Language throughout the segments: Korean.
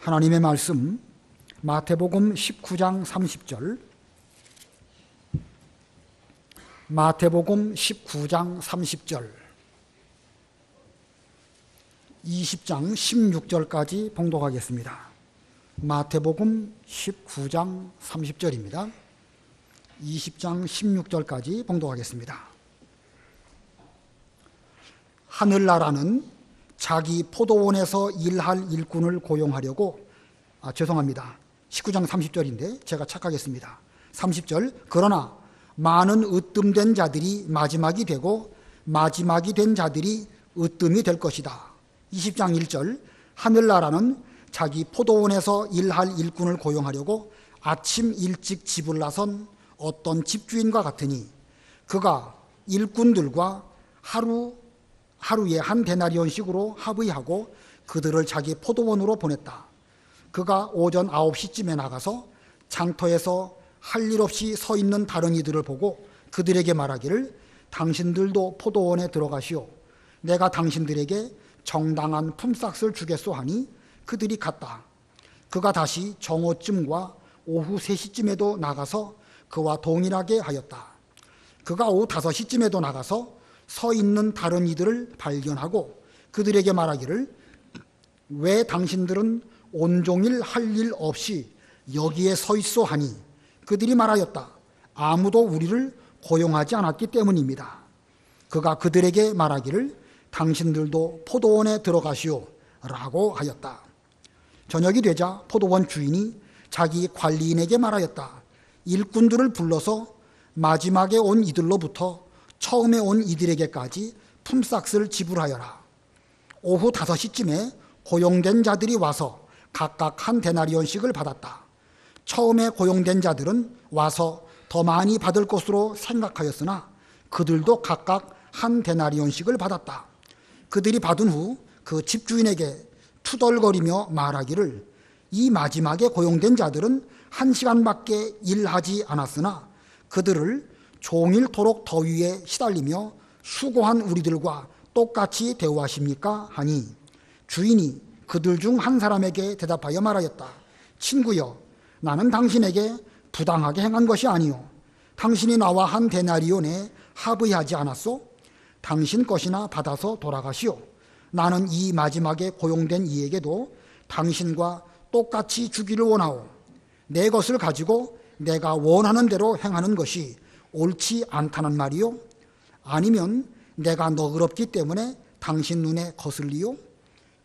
하나님의 말씀 마태복음 19장 30절, 마태복음 19장 30절, 20장 16절까지 봉독하겠습니다. 마태복음 19장 30절입니다. 20장 16절까지 봉독하겠습니다. 하늘나라는 자기 포도원에서 일할 일꾼을 고용하려고, 죄송합니다. 19장 30절인데 제가 착각했습니다. 30절, 그러나 많은 으뜸된 자들이 마지막이 되고 마지막이 된 자들이 으뜸이 될 것이다. 20장 1절, 하늘나라는 자기 포도원에서 일할 일꾼을 고용하려고 아침 일찍 집을 나선 어떤 집주인과 같으니 그가 일꾼들과 하루에 한 데나리온씩으로 합의하고 그들을 자기 포도원으로 보냈다. 그가 오전 9시쯤에 나가서 장터에서 할 일 없이 서 있는 다른 이들을 보고 그들에게 말하기를, 당신들도 포도원에 들어가시오. 내가 당신들에게 정당한 품삯을 주겠소 하니 그들이 갔다. 그가 다시 정오쯤과 오후 3시쯤에도 나가서 그와 동일하게 하였다. 그가 오후 5시쯤에도 나가서 서 있는 다른 이들을 발견하고 그들에게 말하기를, 왜 당신들은 온종일 할 일 없이 여기에 서 있소 하니 그들이 말하였다. 아무도 우리를 고용하지 않았기 때문입니다. 그가 그들에게 말하기를, 당신들도 포도원에 들어가시오 라고 하였다. 저녁이 되자 포도원 주인이 자기 관리인에게 말하였다. 일꾼들을 불러서 마지막에 온 이들로부터 처음에 온 이들에게까지 품삯을 지불하여라. 오후 5시쯤에 고용된 자들이 와서 각각 한 데나리온씩을 받았다. 처음에 고용된 자들은 와서 더 많이 받을 것으로 생각하였으나 그들도 각각 한 데나리온씩을 받았다. 그들이 받은 후 그 집주인에게 투덜거리며 말하기를, 이 마지막에 고용된 자들은 1시간밖에 일하지 않았으나 그들을 종일토록 더위에 시달리며 수고한 우리들과 똑같이 대우하십니까? 하니 주인이 그들 중 한 사람에게 대답하여 말하였다. 친구여, 나는 당신에게 부당하게 행한 것이 아니오. 당신이 나와 한 데나리온에 합의하지 않았소? 당신 것이나 받아서 돌아가시오. 나는 이 마지막에 고용된 이에게도 당신과 똑같이 주기를 원하오. 내 것을 가지고 내가 원하는 대로 행하는 것이 옳지 않다는 말이요? 아니면 내가 너그럽기 때문에 당신 눈에 거슬리요?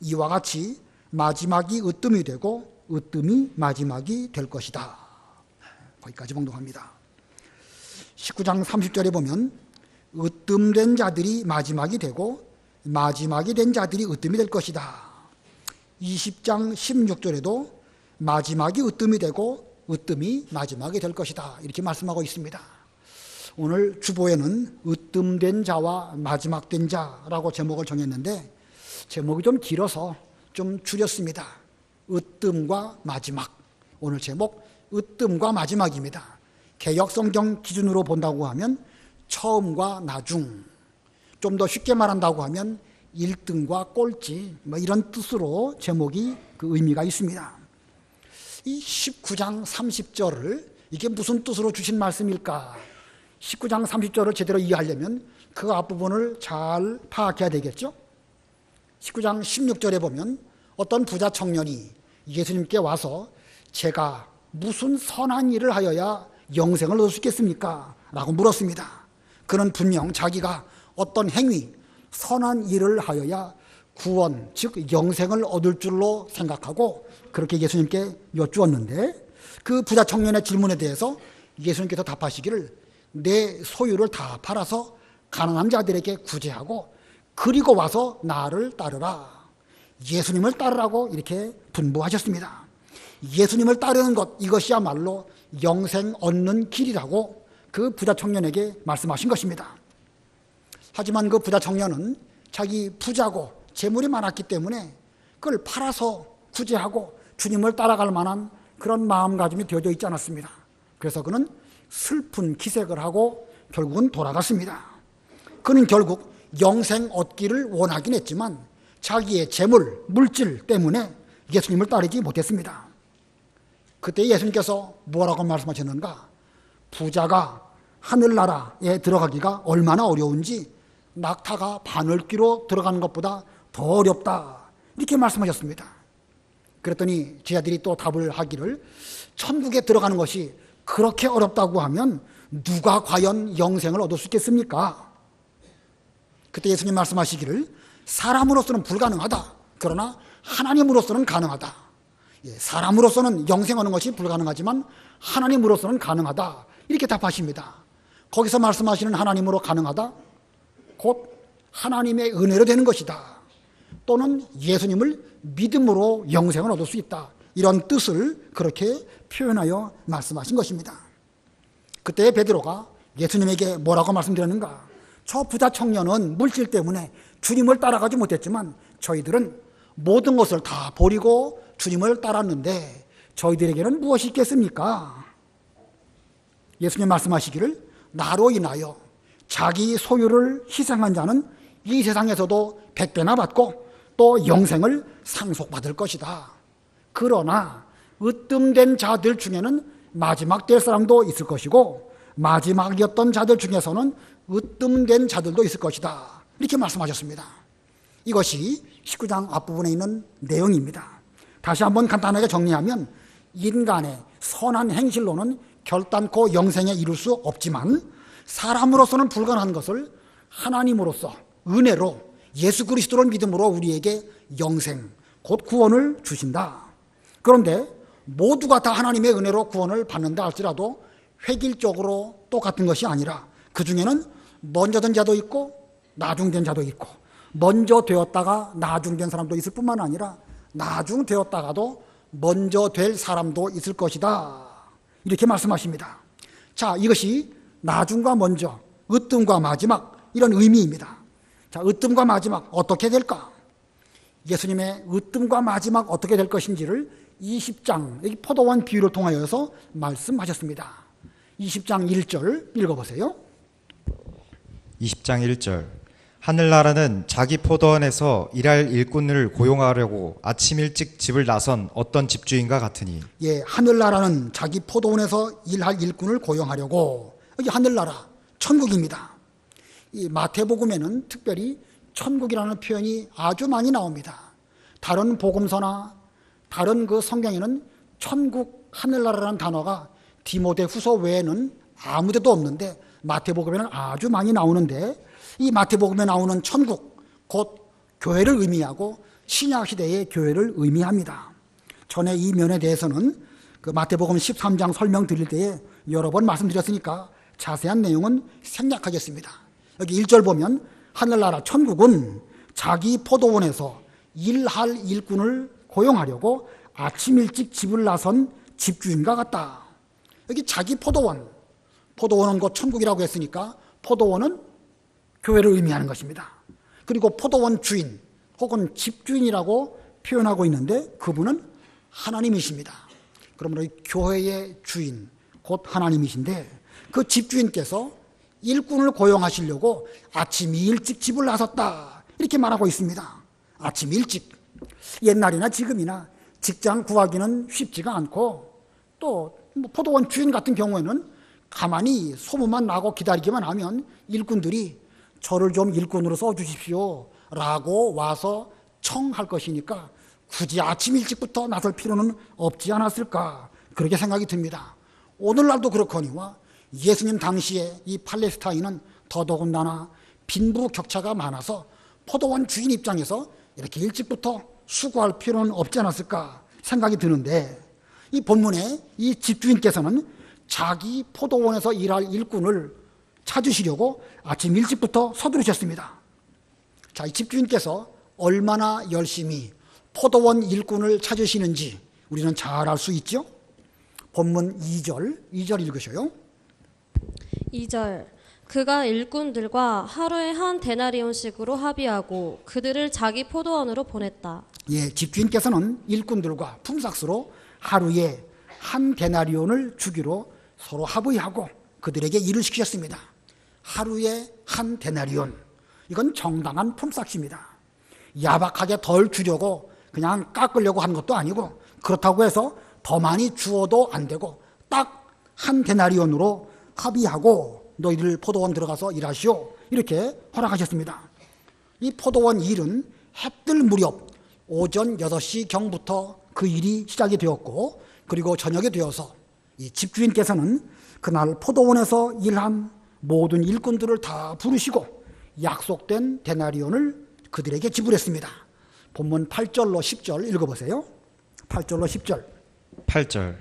이와 같이 마지막이 으뜸이 되고 으뜸이 마지막이 될 것이다. 거기까지 봉독합니다. 19장 30절에 보면 으뜸된 자들이 마지막이 되고 마지막이 된 자들이 으뜸이 될 것이다. 20장 16절에도 마지막이 으뜸이 되고 으뜸이 마지막이 될 것이다. 이렇게 말씀하고 있습니다. 오늘 주보에는 으뜸된 자와 마지막 된 자라고 제목을 정했는데 제목이 좀 길어서 좀 줄였습니다. 으뜸과 마지막. 오늘 제목 으뜸과 마지막입니다. 개역성경 기준으로 본다고 하면 처음과 나중, 좀 더 쉽게 말한다고 하면 1등과 꼴찌, 이런 뜻으로 제목이 그 의미가 있습니다. 이 19장 30절을 이게 무슨 뜻으로 주신 말씀일까? 19장 30절을 제대로 이해하려면 그 앞부분을 잘 파악해야 되겠죠? 19장 16절에 보면 어떤 부자 청년이 예수님께 와서 제가 무슨 선한 일을 하여야 영생을 얻을 수 있겠습니까? 라고 물었습니다. 그는 분명 자기가 어떤 행위, 선한 일을 하여야 구원, 즉 영생을 얻을 줄로 생각하고 그렇게 예수님께 여쭈었는데 그 부자 청년의 질문에 대해서 예수님께서 답하시기를, 내 소유를 다 팔아서 가난한 자들에게 구제하고 그리고 와서 나를 따르라. 예수님을 따르라고 이렇게 분부하셨습니다. 예수님을 따르는 것, 이것이야말로 영생 얻는 길이라고 그 부자 청년에게 말씀하신 것입니다. 하지만 그 부자 청년은 자기 부자고 재물이 많았기 때문에 그걸 팔아서 구제하고 주님을 따라갈 만한 그런 마음가짐이 되어져 있지 않았습니다. 그래서 그는 슬픈 기색을 하고 결국은 돌아갔습니다. 그는 결국 영생 얻기를 원하긴 했지만 자기의 재물, 물질 때문에 예수님을 따르지 못했습니다. 그때 예수님께서 뭐라고 말씀하셨는가? 부자가 하늘나라에 들어가기가 얼마나 어려운지 낙타가 바늘귀로 들어가는 것보다 더 어렵다, 이렇게 말씀하셨습니다. 그랬더니 제자들이 또 답을 하기를, 천국에 들어가는 것이 그렇게 어렵다고 하면 누가 과연 영생을 얻을 수 있겠습니까? 그때 예수님 말씀하시기를, 사람으로서는 불가능하다, 그러나 하나님으로서는 가능하다. 사람으로서는 영생 얻는 것이 불가능하지만 하나님으로서는 가능하다, 이렇게 답하십니다. 거기서 말씀하시는 하나님으로 가능하다, 곧 하나님의 은혜로 되는 것이다, 또는 예수님을 믿음으로 영생을 얻을 수 있다, 이런 뜻을 그렇게 표현하여 말씀하신 것입니다. 그때 베드로가 예수님에게 뭐라고 말씀드렸는가? 저 부자 청년은 물질 때문에 주님을 따라가지 못했지만 저희들은 모든 것을 다 버리고 주님을 따랐는데 저희들에게는 무엇이 있겠습니까? 예수님 말씀하시기를, 나로 인하여 자기 소유를 희생한 자는 이 세상에서도 100배나 받고 또 영생을 상속받을 것이다. 그러나 으뜸된 자들 중에는 마지막 될 사람도 있을 것이고 마지막이었던 자들 중에서는 으뜸된 자들도 있을 것이다, 이렇게 말씀하셨습니다. 이것이 19장 앞부분에 있는 내용입니다. 다시 한번 간단하게 정리하면, 인간의 선한 행실로는 결단코 영생에 이룰 수 없지만 사람으로서는 불가능한 것을 하나님으로서 은혜로 예수 그리스도를 믿음으로 우리에게 영생, 곧 구원을 주신다. 그런데 모두가 다 하나님의 은혜로 구원을 받는다 할지라도 획일적으로 똑같은 것이 아니라 그 중에는 먼저 된 자도 있고 나중된 자도 있고, 먼저 되었다가 나중된 사람도 있을 뿐만 아니라 나중되었다가도 먼저 될 사람도 있을 것이다, 이렇게 말씀하십니다. 자, 이것이 나중과 먼저, 으뜸과 마지막, 이런 의미입니다. 자, 으뜸과 마지막 어떻게 될까? 예수님의 으뜸과 마지막 어떻게 될 것인지를 20장, 여기 포도원 비유를 통하여서 말씀하셨습니다. 20장 1절 읽어보세요. 20장 1절. 하늘나라는 자기 포도원에서 일할 일꾼을 고용하려고 아침 일찍 집을 나선 어떤 집주인과 같으니. 예, 하늘나라는 자기 포도원에서 일할 일꾼을 고용하려고, 여기 하늘나라, 천국입니다. 이 마태복음에는 특별히 천국이라는 표현이 아주 많이 나옵니다. 다른 복음서나 다른 그 성경에는 천국, 하늘나라라는 단어가 디모데후서 외에는 아무데도 없는데 마태복음에는 아주 많이 나오는데, 이 마태복음에 나오는 천국, 곧 교회를 의미하고 신약시대의 교회를 의미합니다. 전에 이 면에 대해서는 그 마태복음 13장 설명 드릴 때에 여러 번 말씀드렸으니까 자세한 내용은 생략하겠습니다. 여기 1절 보면, 하늘나라 천국은 자기 포도원에서 일할 일꾼을 고용하려고 아침 일찍 집을 나선 집주인과 같다. 여기 자기 포도원, 포도원은 곧 천국이라고 했으니까 포도원은 교회를 의미하는 것입니다. 그리고 포도원 주인 혹은 집주인이라고 표현하고 있는데 그분은 하나님이십니다. 그러므로 교회의 주인, 곧 하나님이신데, 그 집주인께서 일꾼을 고용하시려고 아침 일찍 집을 나섰다, 이렇게 말하고 있습니다. 아침 일찍. 옛날이나 지금이나 직장 구하기는 쉽지가 않고, 또 포도원 주인 같은 경우에는 가만히 소문만 나고 기다리기만 하면 일꾼들이 저를 좀 일꾼으로 써주십시오 라고 와서 청할 것이니까 굳이 아침 일찍부터 나설 필요는 없지 않았을까, 그렇게 생각이 듭니다. 오늘날도 그렇거니와 예수님 당시에 이 팔레스타인은 더더군다나 빈부격차가 많아서 포도원 주인 입장에서 이렇게 일찍부터 수고할 필요는 없지 않았을까 생각이 드는데, 이 본문에 이 집주인께서는 자기 포도원에서 일할 일꾼을 찾으시려고 아침 일찍부터 서두르셨습니다. 자, 이 집주인께서 얼마나 열심히 포도원 일꾼을 찾으시는지 우리는 잘 알 수 있죠. 본문 2절 읽으셔요. 2절. 그가 일꾼들과 하루에 한 데나리온씩으로 합의하고 그들을 자기 포도원으로 보냈다. 예, 집주인께서는 일꾼들과 품삯으로 하루에 한 데나리온을 주기로 서로 합의하고 그들에게 일을 시키셨습니다. 하루에 한 데나리온, 이건 정당한 품삯입니다. 야박하게 덜 주려고 그냥 깎으려고 하는 것도 아니고, 그렇다고 해서 더 많이 주어도 안 되고 딱 한 데나리온으로 합의하고 너희들 포도원 들어가서 일하시오, 이렇게 허락하셨습니다. 이 포도원 일은 해 뜰 무렵 오전 6시경부터 그 일이 시작이 되었고, 그리고 저녁에 되어서 이 집주인께서는 그날 포도원에서 일한 모든 일꾼들을 다 부르시고 약속된 데나리온을 그들에게 지불했습니다. 본문 8절로 10절 읽어보세요. 8절로 10절. 8절.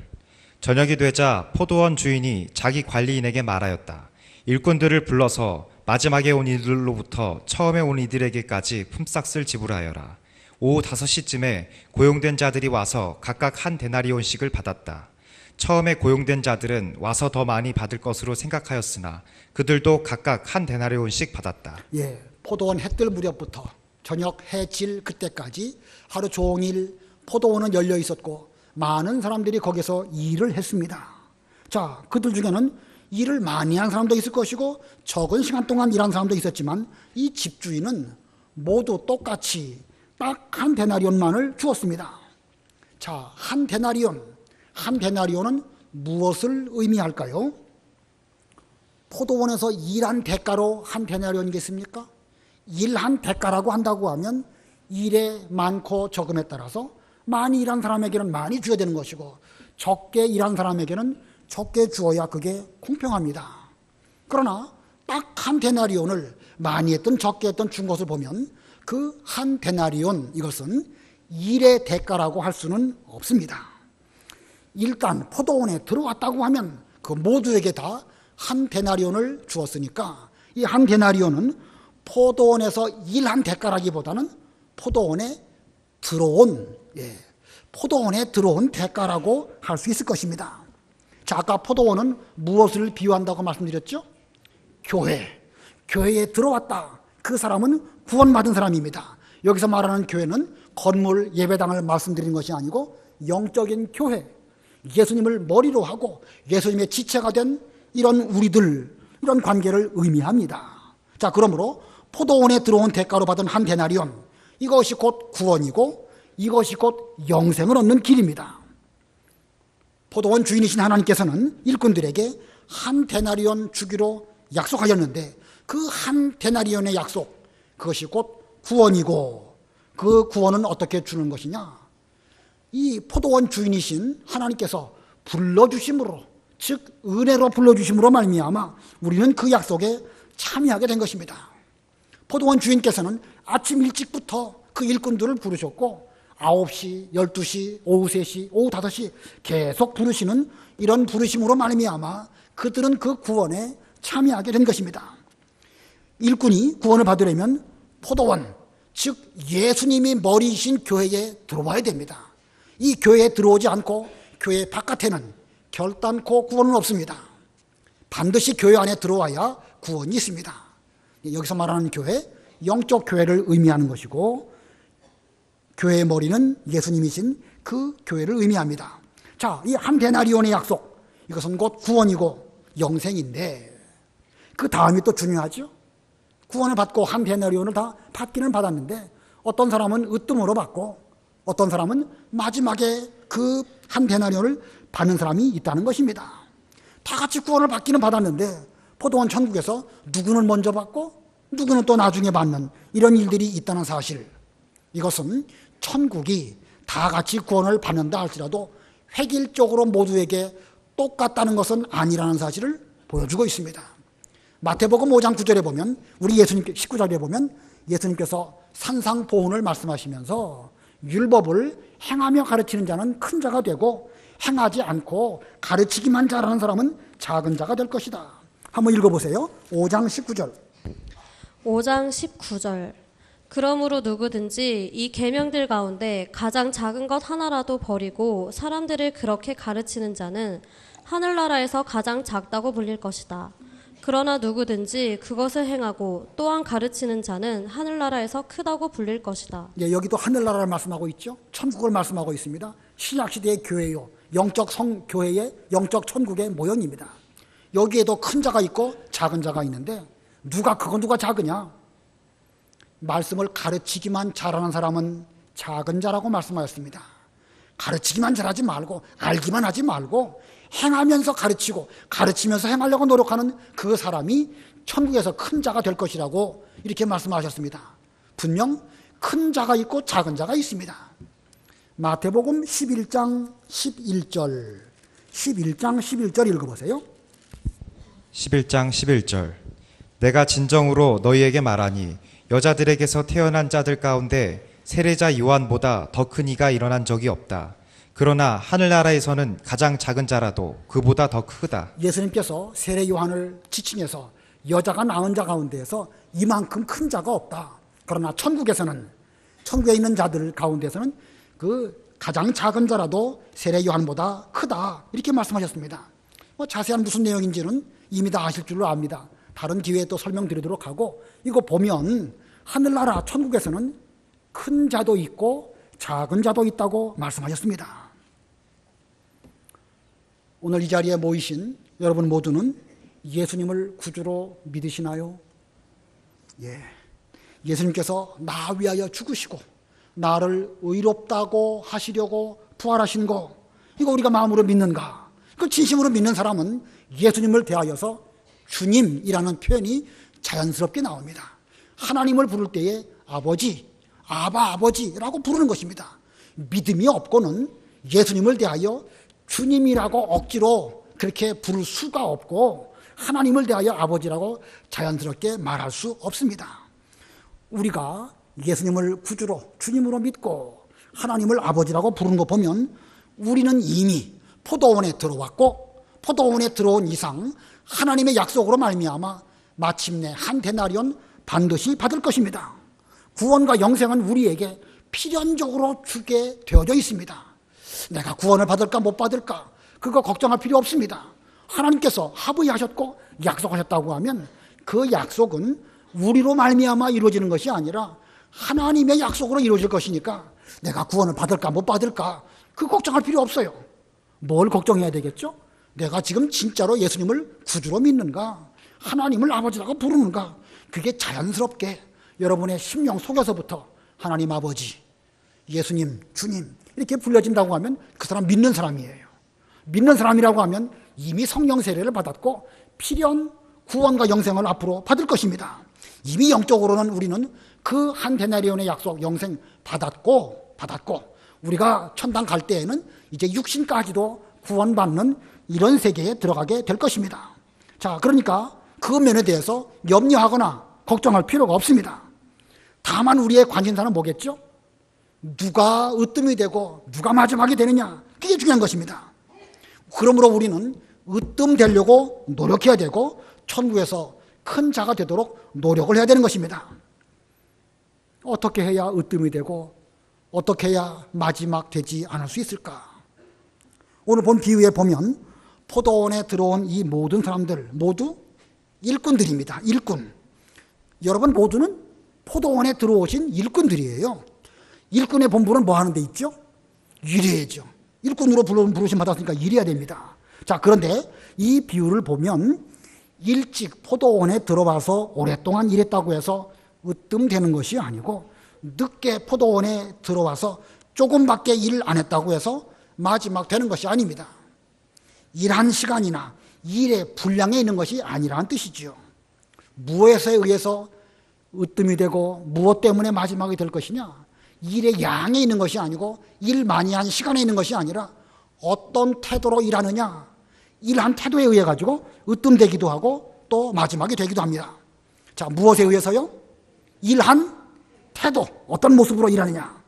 저녁이 되자 포도원 주인이 자기 관리인에게 말하였다. 일꾼들을 불러서 마지막에 온 이들로부터 처음에 온 이들에게까지 품삯을 지불하여라. 오후 5시쯤에 고용된 자들이 와서 각각 한 데나리온씩을 받았다. 처음에 고용된 자들은 와서 더 많이 받을 것으로 생각하였으나 그들도 각각 한 데나리온씩 받았다. 예, 포도원 해 뜰 무렵부터 저녁 해 질 그때까지 하루 종일 포도원은 열려 있었고 많은 사람들이 거기서 일을 했습니다. 자, 그들 중에는 일을 많이 한 사람도 있을 것이고 적은 시간 동안 일한 사람도 있었지만 이 집주인은 모두 똑같이 딱 한 데나리온만을 주었습니다. 자, 한 데나리온은 무엇을 의미할까요? 포도원에서 일한 대가로 한 데나리온이겠습니까? 일한 대가라고 한다고 하면 일의 많고 적음에 따라서 많이 일한 사람에게는 많이 줘야 되는 것이고 적게 일한 사람에게는 적게 주어야 그게 공평합니다. 그러나 딱 한 데나리온을 많이 했던 적게 했던 준 것을 보면 그 한 데나리온, 이것은 일의 대가라고 할 수는 없습니다. 일단 포도원에 들어왔다고 하면 그 모두에게 다 한 데나리온을 주었으니까 이 한 데나리온은 포도원에서 일한 대가라기보다는 포도원에 들어온 대가라고 할 수 있을 것입니다. 자, 아까 포도원은 무엇을 비유한다고 말씀드렸죠? 교회에 들어왔다. 그 사람은 구원받은 사람입니다. 여기서 말하는 교회는 건물 예배당을 말씀드리는 것이 아니고 영적인 교회, 예수님을 머리로 하고 예수님의 지체가 된 이런 우리들, 이런 관계를 의미합니다. 자, 그러므로 포도원에 들어온 대가로 받은 한 데나리온, 이것이 곧 구원이고 이것이 곧 영생을 얻는 길입니다. 포도원 주인이신 하나님께서는 일꾼들에게 한 데나리온 주기로 약속하셨는데 그 한 데나리온의 약속, 그것이 곧 구원이고 그 구원은 어떻게 주는 것이냐? 이 포도원 주인이신 하나님께서 불러주심으로, 즉 은혜로 불러주심으로 말미암아 우리는 그 약속에 참여하게 된 것입니다. 포도원 주인께서는 아침 일찍부터 그 일꾼들을 부르셨고 9시, 12시, 오후 3시, 오후 5시 계속 부르시는 이런 부르심으로 말미암아 그들은 그 구원에 참여하게 된 것입니다. 일꾼이 구원을 받으려면 포도원, 즉 예수님이 머리이신 교회에 들어와야 됩니다. 이 교회에 들어오지 않고 교회 바깥에는 결단코 구원은 없습니다. 반드시 교회 안에 들어와야 구원이 있습니다. 여기서 말하는 교회, 영적 교회를 의미하는 것이고 교회의 머리는 예수님이신 그 교회를 의미합니다. 자, 이 한 데나리온의 약속, 이것은 곧 구원이고 영생인데 그 다음이 또 중요하죠. 구원을 받고 한 데나리온을 다 받기는 받았는데 어떤 사람은 으뜸으로 받고 어떤 사람은 마지막에 그 한 데나리온을 받는 사람이 있다는 것입니다. 다 같이 구원을 받기는 받았는데 포도원 천국에서 누구는 먼저 받고 누구는 또 나중에 받는 이런 일들이 있다는 사실, 이것은 천국이 다 같이 구원을 받는다 할지라도 획일적으로 모두에게 똑같다는 것은 아니라는 사실을 보여주고 있습니다. 마태복음 5장 9절에 보면, 우리 예수님께 19절에 보면 예수님께서 산상보훈을 말씀하시면서 율법을 행하며 가르치는 자는 큰 자가 되고 행하지 않고 가르치기만 잘하는 사람은 작은 자가 될 것이다. 한번 읽어보세요. 5장 19절. 5장 19절. 그러므로 누구든지 이 계명들 가운데 가장 작은 것 하나라도 버리고 사람들을 그렇게 가르치는 자는 하늘나라에서 가장 작다고 불릴 것이다. 그러나 누구든지 그것을 행하고 또한 가르치는 자는 하늘나라에서 크다고 불릴 것이다. 예, 여기도 하늘나라를 말씀하고 있죠. 천국을 말씀하고 있습니다. 신약시대의 교회요, 영적 성교회의 영적 천국의 모형입니다. 여기에도 큰 자가 있고 작은 자가 있는데 누가 크고 누가 작으냐? 말씀을 가르치기만 잘하는 사람은 작은 자라고 말씀하였습니다. 가르치기만 잘하지 말고 알기만 하지 말고 행하면서 가르치고 가르치면서 행하려고 노력하는 그 사람이 천국에서 큰 자가 될 것이라고 이렇게 말씀하셨습니다. 분명 큰 자가 있고 작은 자가 있습니다. 마태복음 11장 11절 11절 읽어보세요. 11장 11절 내가 진정으로 너희에게 말하니 여자들에게서 태어난 자들 가운데 세례자 요한보다 더 큰 이가 일어난 적이 없다. 그러나 하늘나라에서는 가장 작은 자라도 그보다 더 크다. 예수님께서 세례 요한을 지칭해서 여자가 낳은 자 가운데에서 이만큼 큰 자가 없다. 그러나 천국에서는 천국에 있는 자들 가운데서는 그 가장 작은 자라도 세례 요한보다 크다. 이렇게 말씀하셨습니다. 자세한 무슨 내용인지는 이미 다 아실 줄로 압니다. 다른 기회에 또 설명드리도록 하고 이거 보면 하늘나라 천국에서는 큰 자도 있고 작은 자도 있다고 말씀하셨습니다. 오늘 이 자리에 모이신 여러분 모두는 예수님을 구주로 믿으시나요? 예. 예수님께서 나 위하여 죽으시고 나를 의롭다고 하시려고 부활하신 거 이거 우리가 마음으로 믿는가? 그 진심으로 믿는 사람은 예수님을 대하여서 주님이라는 표현이 자연스럽게 나옵니다. 하나님을 부를 때에 아버지, 아버지라고 부르는 것입니다. 믿음이 없고는 예수님을 대하여 주님이라고 억지로 그렇게 부를 수가 없고 하나님을 대하여 아버지라고 자연스럽게 말할 수 없습니다. 우리가 예수님을 구주로 주님으로 믿고 하나님을 아버지라고 부르는 거 보면 우리는 이미 포도원에 들어왔고 포도원에 들어온 이상 하나님의 약속으로 말미암아 마침내 한 데나리온 반드시 받을 것입니다. 구원과 영생은 우리에게 필연적으로 주게 되어져 있습니다. 내가 구원을 받을까 못 받을까 그거 걱정할 필요 없습니다. 하나님께서 합의하셨고 약속하셨다고 하면 그 약속은 우리로 말미암아 이루어지는 것이 아니라 하나님의 약속으로 이루어질 것이니까 내가 구원을 받을까 못 받을까 그 걱정할 필요 없어요. 뭘 걱정해야 되겠죠? 내가 지금 진짜로 예수님을 구주로 믿는가? 하나님을 아버지라고 부르는가? 그게 자연스럽게 여러분의 심령 속에서부터 하나님 아버지, 예수님, 주님 이렇게 불려진다고 하면 그 사람 믿는 사람이에요. 믿는 사람이라고 하면 이미 성령 세례를 받았고 필연 구원과 영생을 앞으로 받을 것입니다. 이미 영적으로는 우리는 그 한 데나리온의 약속 영생 받았고 우리가 천당 갈 때에는 이제 육신까지도 구원받는 이런 세계에 들어가게 될 것입니다. 자, 그러니까 그 면에 대해서 염려하거나 걱정할 필요가 없습니다. 다만 우리의 관심사는 뭐겠죠? 누가 으뜸이 되고 누가 마지막이 되느냐 그게 중요한 것입니다. 그러므로 우리는 으뜸 되려고 노력해야 되고 천국에서 큰 자가 되도록 노력을 해야 되는 것입니다. 어떻게 해야 으뜸이 되고 어떻게 해야 마지막 되지 않을 수 있을까? 오늘 본 비유에 보면 포도원에 들어온 이 모든 사람들 모두 일꾼들입니다. 일꾼. 여러분 모두는 포도원에 들어오신 일꾼들이에요. 일꾼의 본분은 뭐 하는 데 있죠? 일해야죠. 일꾼으로 부르심 받았으니까 일해야 됩니다. 자, 그런데 이 비유를 보면 일찍 포도원에 들어와서 오랫동안 일했다고 해서 으뜸되는 것이 아니고 늦게 포도원에 들어와서 조금밖에 일 안 했다고 해서 마지막 되는 것이 아닙니다. 일한 시간이나 일의 분량에 있는 것이 아니라는 뜻이지요. 무엇에 의해서 으뜸이 되고 무엇 때문에 마지막이 될 것이냐? 일의 양에 있는 것이 아니고 일 많이 한 시간에 있는 것이 아니라 어떤 태도로 일하느냐? 일한 태도에 의해 가지고 으뜸되기도 하고 또 마지막이 되기도 합니다. 자, 무엇에 의해서요? 일한 태도, 어떤 모습으로 일하느냐?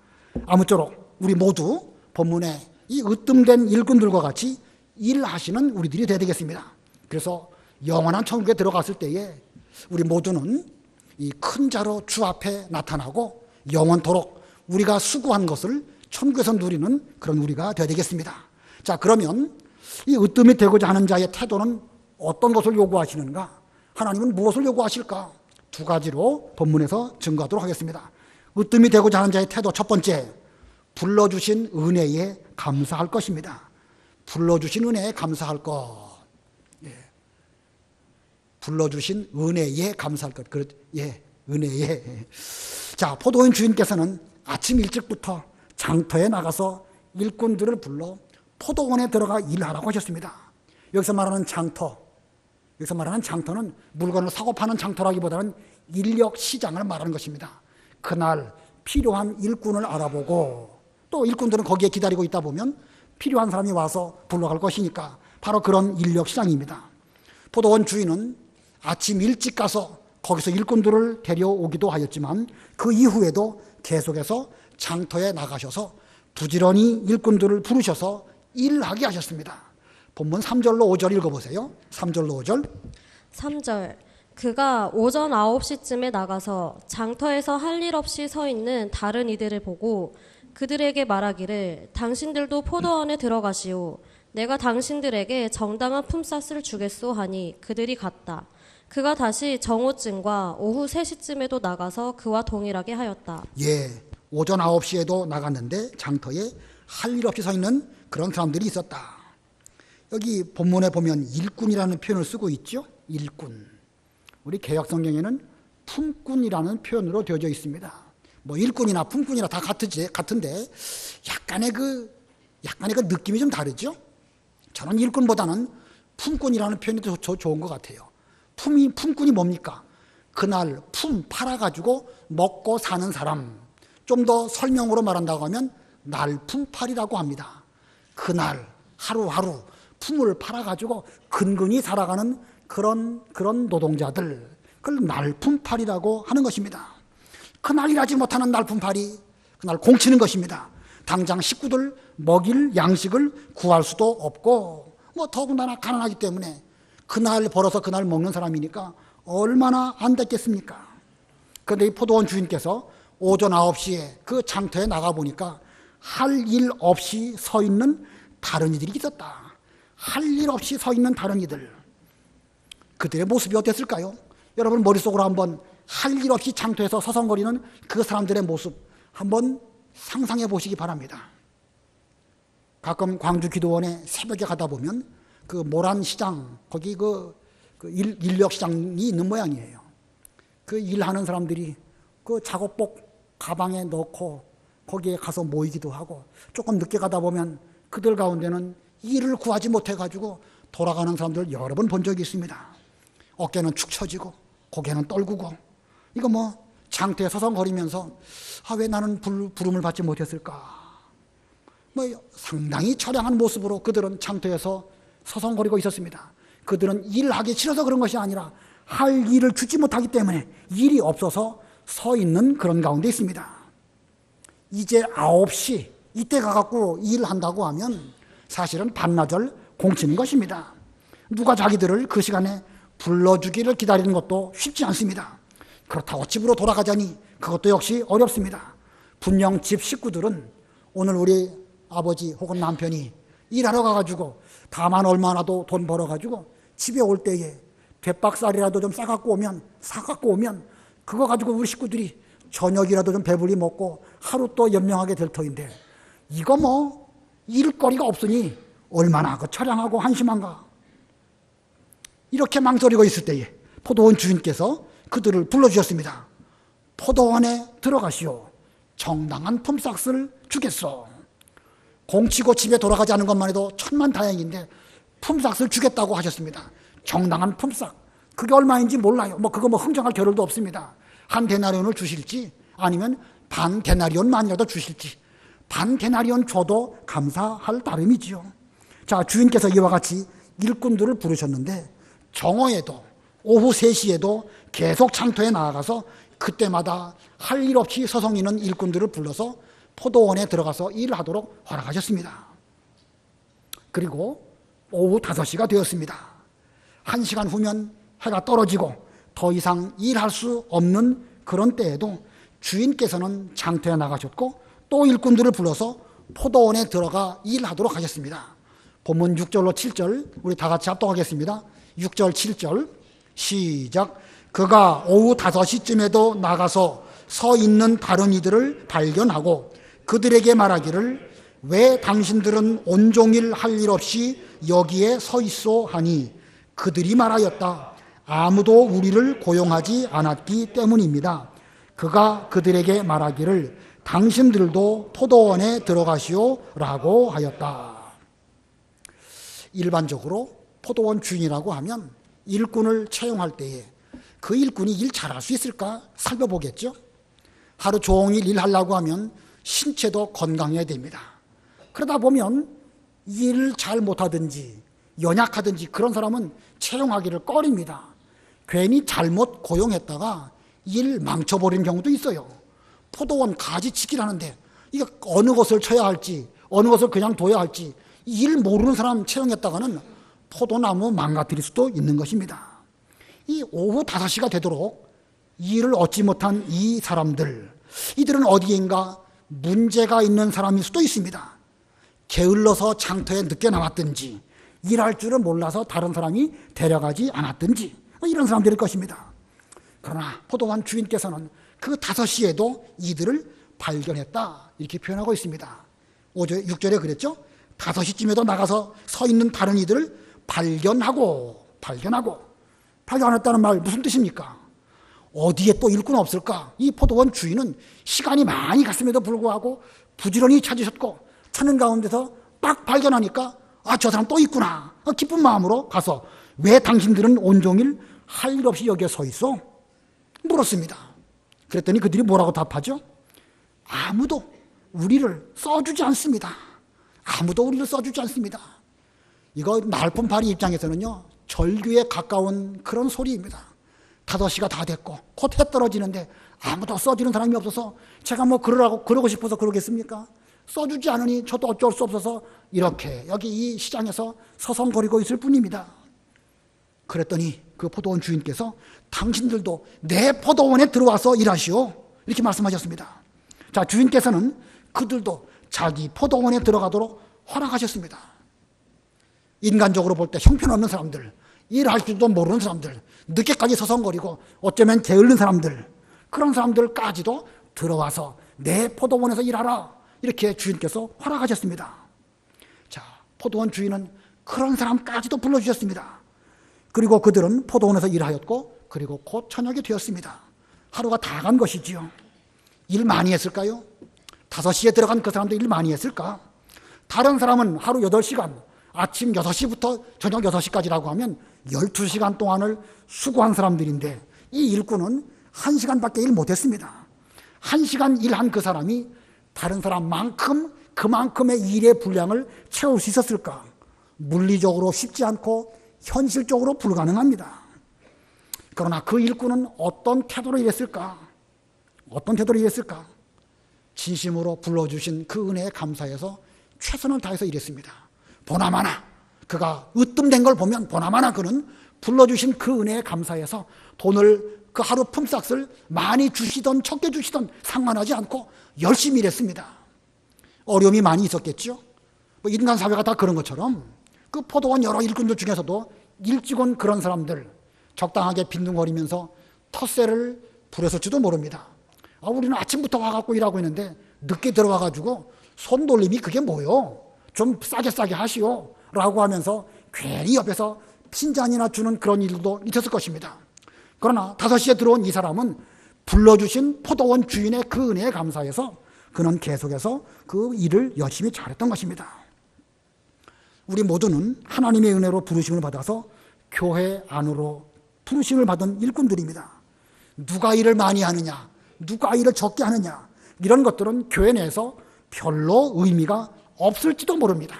아무쪼록 우리 모두 본문에 이 으뜸된 일꾼들과 같이 일하시는 우리들이 되어야 되겠습니다. 그래서 영원한 천국에 들어갔을 때에 우리 모두는 이 큰 자로 주 앞에 나타나고 영원토록 우리가 수고한 것을 천국에서 누리는 그런 우리가 되어야 되겠습니다. 자, 그러면 이 으뜸이 되고자 하는 자의 태도는 어떤 것을 요구하시는가? 하나님은 무엇을 요구하실까? 두 가지로 본문에서 증거하도록 하겠습니다. 으뜸이 되고자 하는 자의 태도 첫 번째, 불러주신 은혜에 감사할 것입니다. 불러주신 은혜에 감사할 것. 예. 불러주신 은혜에 감사할 것. 은혜에. 자, 포도원 주인께서는 아침 일찍부터 장터에 나가서 일꾼들을 불러 포도원에 들어가 일하라고 하셨습니다. 여기서 말하는 장터는 물건을 사고 파는 장터라기보다는 인력 시장을 말하는 것입니다. 그날 필요한 일꾼을 알아보고 또 일꾼들은 거기에 기다리고 있다 보면 필요한 사람이 와서 불러갈 것이니까 바로 그런 인력 시장입니다. 포도원 주인은 아침 일찍 가서 거기서 일꾼들을 데려오기도 하였지만 그 이후에도 계속해서 장터에 나가셔서 부지런히 일꾼들을 부르셔서 일하게 하셨습니다. 본문 3절로 5절 읽어보세요. 3절로 5절. 3절. 그가 오전 9시쯤에 나가서 장터에서 할 일 없이 서 있는 다른 이들을 보고 그들에게 말하기를 당신들도 포도원에 들어가시오. 내가 당신들에게 정당한 품삯을 주겠소 하니 그들이 갔다. 그가 다시 정오쯤과 오후 3시쯤에도 나가서 그와 동일하게 하였다. 예, 오전 9시에도 나갔는데 장터에 할 일 없이 서 있는 그런 사람들이 있었다. 여기 본문에 보면 일꾼이라는 표현을 쓰고 있죠. 일꾼. 우리 개역성경에는 품꾼이라는 표현으로 되어져 있습니다. 뭐 일꾼이나 품꾼이나 다 같은데 약간의 그 느낌이 좀 다르죠. 저는 일꾼보다는 품꾼이라는 표현이 더 좋은 것 같아요. 품꾼이 뭡니까? 그날 팔아가지고 먹고 사는 사람. 좀 더 설명으로 말한다고 하면 날품팔이라고 합니다. 그날 하루하루 품을 팔아가지고 근근히 살아가는 그런 노동자들, 그걸 날품팔이라고 하는 것입니다. 그날 일하지 못하는 날품팔이 그날 공치는 것입니다. 당장 식구들 먹일 양식을 구할 수도 없고 더군다나 가난하기 때문에 그날 벌어서 그날 먹는 사람이니까 얼마나 안 됐겠습니까? 그런데 이 포도원 주인께서 오전 9시에 그 장터에 나가보니까 할 일 없이 서 있는 다른 이들이 있었다. 할 일 없이 서 있는 다른 이들. 그들의 모습이 어땠을까요? 여러분 머릿속으로 한번 할 일 없이 장터에서 서성거리는 그 사람들의 모습 한번 상상해 보시기 바랍니다. 가끔 광주 기도원에 새벽에 가다 보면 그 모란시장 거기 그 인력시장이 있는 모양이에요. 그 일하는 사람들이 그 작업복 가방에 넣고 거기에 가서 모이기도 하고 조금 늦게 가다 보면 그들 가운데는 일을 구하지 못해가지고 돌아가는 사람들 여러 번 본 적이 있습니다. 어깨는 축 처지고 고개는 떨구고 이거 장터에 서성거리면서 왜 나는 부름을 받지 못했을까? 상당히 처량한 모습으로 그들은 장터에서 서성거리고 있었습니다. 그들은 일하기 싫어서 그런 것이 아니라 할 일을 주지 못하기 때문에 일이 없어서 서 있는 그런 가운데 있습니다. 이제 9시 이때 가갖고 일한다고 하면 사실은 반나절 공치는 것입니다. 누가 자기들을 그 시간에 불러주기를 기다리는 것도 쉽지 않습니다. 그렇다고 집으로 돌아가자니 그것도 역시 어렵습니다. 분명 집 식구들은 오늘 우리 아버지 혹은 남편이 일하러 가가지고 다만 얼마나도 돈 벌어가지고 집에 올 때에 대박살이라도 좀 사갖고 오면 그거 가지고 우리 식구들이 저녁이라도 좀 배불리 먹고 하루 또 연명하게 될 터인데 이거 일거리가 없으니 얼마나 그 처량하고 한심한가. 이렇게 망설이고 있을 때에 포도원 주인께서 그들을 불러주셨습니다. 포도원에 들어가시오. 정당한 품삯을 주겠소. 공치고 집에 돌아가지 않은 것만 해도 천만다행인데 품삯을 주겠다고 하셨습니다. 정당한 품삯. 그게 얼마인지 몰라요. 그거 흥정할 겨를도 없습니다. 한 데나리온을 주실지 아니면 반 데나리온만이라도 주실지 반 데나리온 줘도 감사할 따름이지요. 자, 주인께서 이와 같이 일꾼들을 부르셨는데 정오에도 오후 3시에도 계속 장터에 나아가서 그때마다 할 일 없이 서성이는 일꾼들을 불러서 포도원에 들어가서 일하도록 허락하셨습니다. 그리고 오후 5시가 되었습니다. 1시간 후면 해가 떨어지고 더 이상 일할 수 없는 그런 때에도 주인께서는 장터에 나가셨고 또 일꾼들을 불러서 포도원에 들어가 일하도록 하셨습니다. 본문 6절로 7절 우리 다 같이 합독하겠습니다. 6절 7절 시작. 그가 오후 5시쯤에도 나가서 서 있는 다른 이들을 발견하고 그들에게 말하기를 왜 당신들은 온종일 할 일 없이 여기에 서 있소 하니 그들이 말하였다. 아무도 우리를 고용하지 않았기 때문입니다. 그가 그들에게 말하기를 당신들도 포도원에 들어가시오라고 하였다. 일반적으로 포도원 주인이라고 하면 일꾼을 채용할 때에 그 일꾼이 일 잘할 수 있을까 살펴보겠죠. 하루 종일 일하려고 하면 신체도 건강해야 됩니다. 그러다 보면 일을 잘 못하든지 연약하든지 그런 사람은 채용하기를 꺼립니다. 괜히 잘못 고용했다가 일 망쳐버리는 경우도 있어요. 포도원 가지치기를 하는데 이게 어느 것을 쳐야 할지 어느 것을 그냥 둬야 할지 일 모르는 사람 채용했다가는 포도나무 망가뜨릴 수도 있는 것입니다. 이 오후 5시가 되도록 일을 얻지 못한 이 사람들, 이들은 어디인가 문제가 있는 사람일 수도 있습니다. 게을러서 장터에 늦게 나왔든지 일할 줄을 몰라서 다른 사람이 데려가지 않았든지 이런 사람들일 것입니다. 그러나 포도원 주인께서는 그 5시에도 이들을 발견했다 이렇게 표현하고 있습니다. 6절에 그랬죠. 5시쯤에도 나가서 서 있는 다른 이들을 발견했다는 말 무슨 뜻입니까? 어디에 또 일꾼 없을까? 이 포도원 주인은 시간이 많이 갔음에도 불구하고 부지런히 찾으셨고 찾는 가운데서 딱 발견하니까 저 사람 또 있구나 기쁜 마음으로 가서 왜 당신들은 온종일 할 일 없이 여기에 서 있어? 물었습니다. 그랬더니 그들이 뭐라고 답하죠? 아무도 우리를 써주지 않습니다. 이거 말품파리 입장에서는요 절규에 가까운 그런 소리입니다. 5시가 다 됐고 곧 해 떨어지는데 아무도 써주는 사람이 없어서 제가 뭐 그러고 싶어서 그러겠습니까? 써주지 않으니 저도 어쩔 수 없어서 이렇게 여기 이 시장에서 서성거리고 있을 뿐입니다. 그랬더니 그 포도원 주인께서 당신들도 내 포도원에 들어와서 일하시오 이렇게 말씀하셨습니다. 자, 주인께서는 그들도 자기 포도원에 들어가도록 허락하셨습니다. 인간적으로 볼 때 형편없는 사람들, 일할 줄도 모르는 사람들, 늦게까지 서성거리고 어쩌면 게으른 사람들, 그런 사람들까지도 들어와서 내 포도원에서 일하라 이렇게 주인께서 허락하셨습니다. 자, 포도원 주인은 그런 사람까지도 불러주셨습니다. 그리고 그들은 포도원에서 일하였고 그리고 곧 저녁이 되었습니다. 하루가 다 간 것이지요. 일 많이 했을까요? 5시에 들어간 그 사람도 일 많이 했을까? 다른 사람은 하루 8시간, 아침 6시부터 저녁 6시까지라고 하면 12시간 동안을 수고한 사람들인데 이 일꾼은 1시간밖에 일 못했습니다. 1시간 일한 그 사람이 다른 사람만큼 그만큼의 일의 분량을 채울 수 있었을까? 물리적으로 쉽지 않고 현실적으로 불가능합니다. 그러나 그 일꾼은 어떤 태도로 일했을까? 진심으로 불러주신 그 은혜에 감사해서 최선을 다해서 일했습니다. 보나마나 그가 으뜸된 걸 보면 보나마나 그는 불러주신 그 은혜에 감사해서 돈을 그 하루 품삯을 많이 주시던 적게 주시던 상관하지 않고 열심히 일했습니다. 어려움이 많이 있었겠죠. 인간 사회가 다 그런 것처럼 그 포도원 여러 일꾼들 중에서도 일찍 온 그런 사람들 적당하게 빈둥거리면서 텃세를 부렸을지도 모릅니다. 우리는 아침부터 와갖고 일하고 있는데 늦게 들어와가지고 손돌림이 그게 뭐요? 좀 싸게 하시오 라고 하면서 괜히 옆에서 핀잔이나 주는 그런 일도 있었을 것입니다. 그러나 5시에 들어온 이 사람은 불러주신 포도원 주인의 그 은혜에 감사해서 그는 계속해서 그 일을 열심히 잘했던 것입니다. 우리 모두는 하나님의 은혜로 부르심을 받아서 교회 안으로 부르심을 받은 일꾼들입니다. 누가 일을 많이 하느냐, 누가 일을 적게 하느냐, 이런 것들은 교회 내에서 별로 의미가 없을지도 모릅니다.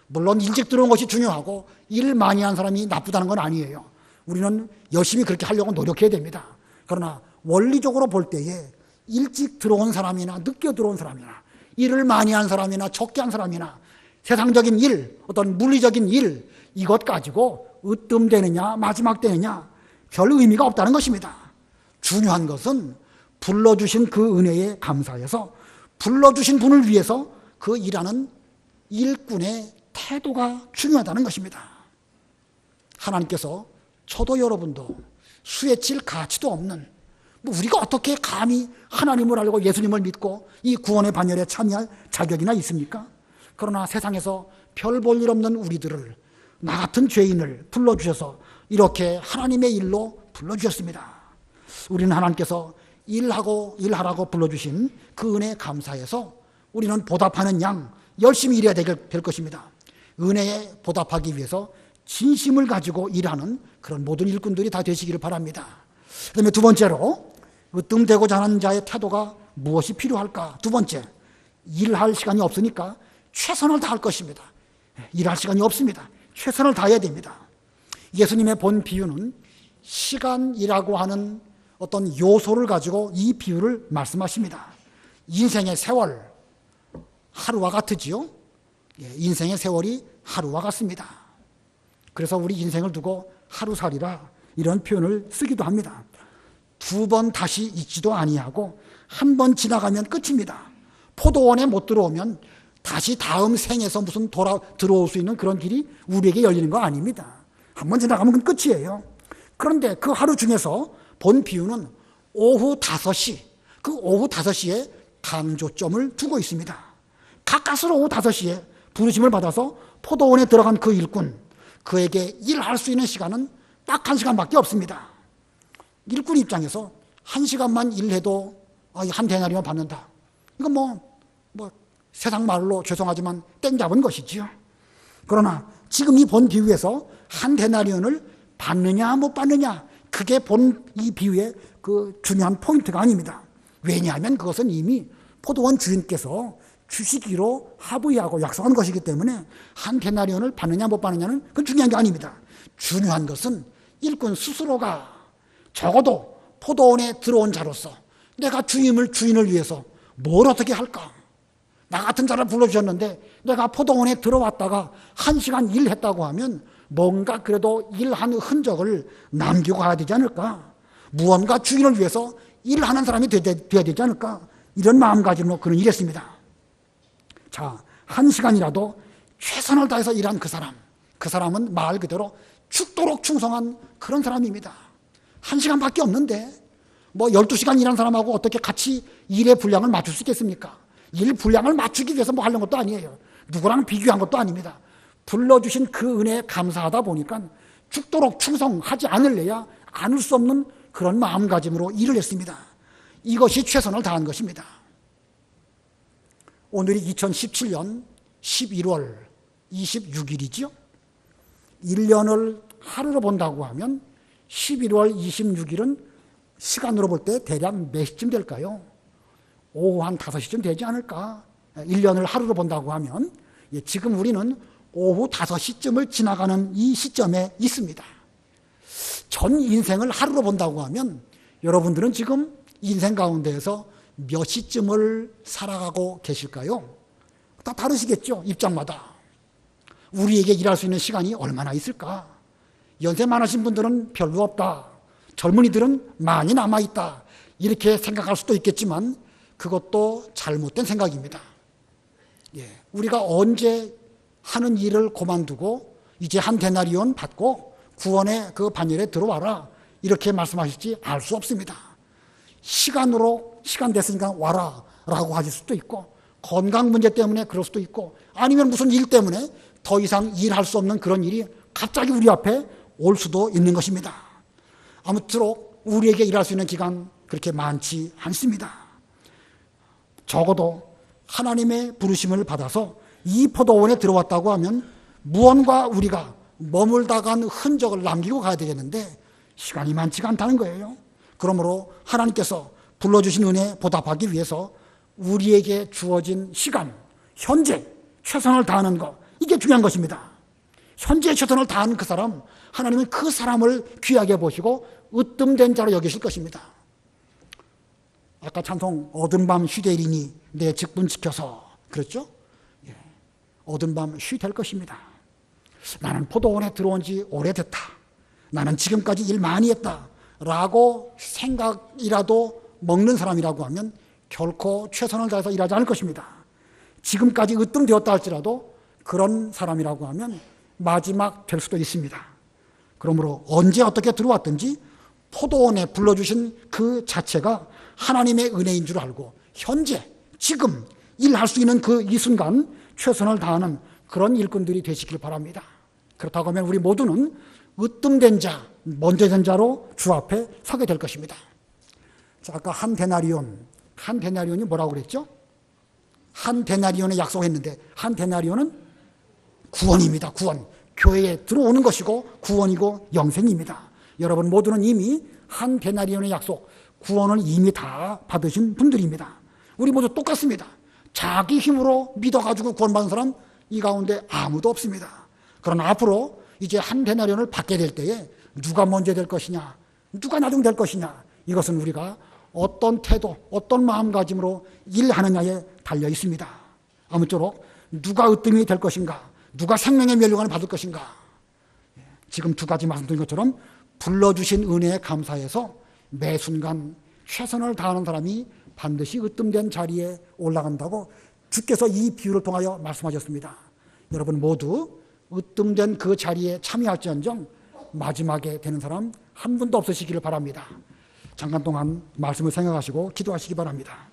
물론 일찍 들어온 것이 중요하고 일 많이 한 사람이 나쁘다는 건 아니에요. 우리는 열심히 그렇게 하려고 노력해야 됩니다. 그러나 원리적으로 볼 때에 일찍 들어온 사람이나 늦게 들어온 사람이나 일을 많이 한 사람이나 적게 한 사람이나 세상적인 일, 어떤 물리적인 일, 이것 가지고 으뜸되느냐 마지막 되느냐 별 의미가 없다는 것입니다. 중요한 것은 불러주신 그 은혜에 감사해서 불러주신 분을 위해서 그 일하는 일꾼의 태도가 중요하다는 것입니다. 하나님께서 저도 여러분도 수에 칠 가치도 없는, 우리가 어떻게 감히 하나님을 알고 예수님을 믿고 이 구원의 반열에 참여할 자격이나 있습니까? 그러나 세상에서 별 볼 일 없는 우리들을, 나 같은 죄인을 불러주셔서 이렇게 하나님의 일로 불러주셨습니다. 우리는 하나님께서 일하라고 불러주신 그 은혜에 감사해서 우리는 보답하는 양 열심히 일해야 될 것입니다. 은혜에 보답하기 위해서 진심을 가지고 일하는 그런 모든 일꾼들이 다 되시기를 바랍니다. 그 다음에 두 번째로 으뜸되고자 하는 자의 태도가 무엇이 필요할까? 두 번째, 일할 시간이 없으니까 최선을 다할 것입니다. 일할 시간이 없습니다. 최선을 다해야 됩니다. 예수님의 본 비유는 시간이라고 하는 어떤 요소를 가지고 이 비유를 말씀하십니다. 인생의 세월, 하루와 같으지요? 인생의 세월이 하루와 같습니다. 그래서 우리 인생을 두고 하루살이라 이런 표현을 쓰기도 합니다. 두 번 다시 있지도 아니하고 한 번 지나가면 끝입니다. 포도원에 못 들어오면 다시 다음 생에서 무슨 들어올 수 있는 그런 길이 우리에게 열리는 거 아닙니다. 한 번 지나가면 그건 끝이에요. 그런데 그 하루 중에서 본 비유는 오후 5시, 그 오후 5시에 강조점을 두고 있습니다. 가까스로 오후 5시에 부르심을 받아서 포도원에 들어간 그 일꾼, 그에게 일할 수 있는 시간은 딱 1시간밖에 없습니다. 일꾼 입장에서 1시간만 일해도 한 데나리온 받는다. 이건 뭐 세상 말로 죄송하지만 땡 잡은 것이지요. 그러나 지금 이 본 비유에서 한 데나리온을 받느냐 못 받느냐, 그게 본 이 비유의 그 중요한 포인트가 아닙니다. 왜냐하면 그것은 이미 포도원 주인께서 주시기로 합의하고 약속한 것이기 때문에 한 데나리온을 받느냐 못 받느냐는 그건 중요한 게 아닙니다. 중요한 것은 일꾼 스스로가 적어도 포도원에 들어온 자로서 내가 주인을 위해서 뭘 어떻게 할까? 나 같은 자를 불러주셨는데 내가 포도원에 들어왔다가 1시간 일했다고 하면 뭔가 그래도 일한 흔적을 남기고 가야 되지 않을까? 무언가 주인을 위해서 일하는 사람이 되어야 되지 않을까? 이런 마음가짐으로 그는 일했습니다. 자, 1시간이라도 최선을 다해서 일한 그 사람은 말 그대로 죽도록 충성한 그런 사람입니다. 1시간밖에 없는데 12시간 일한 사람하고 어떻게 같이 일의 분량을 맞출 수 있겠습니까? 일 분량을 맞추기 위해서 하는 것도 아니에요. 누구랑 비교한 것도 아닙니다. 불러주신 그 은혜에 감사하다 보니까 죽도록 충성하지 않으려야 않을 수 없는 그런 마음가짐으로 일을 했습니다. 이것이 최선을 다한 것입니다. 오늘이 2017년 11월 26일이죠. 1년을 하루로 본다고 하면 11월 26일은 시간으로 볼 때 대략 몇 시쯤 될까요? 오후 한 5시쯤 되지 않을까? 1년을 하루로 본다고 하면 지금 우리는 오후 5시쯤을 지나가는 이 시점에 있습니다. 전 인생을 하루로 본다고 하면 여러분들은 지금 인생 가운데에서 몇 시쯤을 살아가고 계실까요? 다 다르시겠죠? 입장마다. 우리에게 일할 수 있는 시간이 얼마나 있을까? 연세 많으신 분들은 별로 없다. 젊은이들은 많이 남아있다. 이렇게 생각할 수도 있겠지만 그것도 잘못된 생각입니다. 우리가 언제 하는 일을 그만두고 이제 한 데나리온 받고 구원의 그 반열에 들어와라 이렇게 말씀하실지 알 수 없습니다. 시간 됐으니까 와라 라고 하실 수도 있고, 건강 문제 때문에 그럴 수도 있고, 아니면 무슨 일 때문에 더 이상 일할 수 없는 그런 일이 갑자기 우리 앞에 올 수도 있는 것입니다. 아무쪼록 우리에게 일할 수 있는 기간 그렇게 많지 않습니다. 적어도 하나님의 부르심을 받아서 이 포도원에 들어왔다고 하면 무언가 우리가 머물다 간 흔적을 남기고 가야 되겠는데 시간이 많지가 않다는 거예요. 그러므로 하나님께서 불러주신 은혜에 보답하기 위해서 우리에게 주어진 시간, 현재 최선을 다하는 것, 이게 중요한 것입니다. 현재 최선을 다하는 그 사람, 하나님은 그 사람을 귀하게 보시고 으뜸된 자로 여기실 것입니다. 아까 찬송 어두운 밤 쉬되리니 내 직분 지켜서 그랬죠? 어두운 밤 쉬 될 것입니다. 나는 포도원에 들어온 지 오래됐다. 나는 지금까지 일 많이 했다. 라고 생각이라도 먹는 사람이라고 하면 결코 최선을 다해서 일하지 않을 것입니다. 지금까지 으뜸되었다 할지라도 그런 사람이라고 하면 마지막 될 수도 있습니다. 그러므로 언제 어떻게 들어왔든지 포도원에 불러주신 그 자체가 하나님의 은혜인 줄 알고 현재 지금 일할 수 있는 그 이 순간 최선을 다하는 그런 일꾼들이 되시길 바랍니다. 그렇다고 하면 우리 모두는 으뜸된 자, 먼저 된 자로 주 앞에 서게 될 것입니다. 자, 아까 한 데나리온이 뭐라고 그랬죠? 한 데나리온에 약속했는데 한 데나리온은 구원입니다. 구원. 교회에 들어오는 것이고 구원이고 영생입니다. 여러분 모두는 이미 한 데나리온의 약속, 구원을 이미 다 받으신 분들입니다. 우리 모두 똑같습니다. 자기 힘으로 믿어가지고 구원받은 사람 이 가운데 아무도 없습니다. 그러나 앞으로 이제 한 데나리온을 받게 될 때에 누가 먼저 될 것이냐, 누가 나중 될 것이냐, 이것은 우리가 어떤 태도, 어떤 마음가짐으로 일하느냐에 달려 있습니다. 아무쪼록 누가 으뜸이 될 것인가, 누가 생명의 멸류관을 받을 것인가. 지금 두 가지 말씀드린 것처럼 불러주신 은혜에 감사해서 매 순간 최선을 다하는 사람이 반드시 으뜸된 자리에 올라간다고 주께서 이 비유를 통하여 말씀하셨습니다. 여러분 모두 으뜸된 그 자리에 참여할지언정 마지막에 되는 사람 한 분도 없으시기를 바랍니다. 잠깐 동안 말씀을 생각하시고 기도하시기 바랍니다.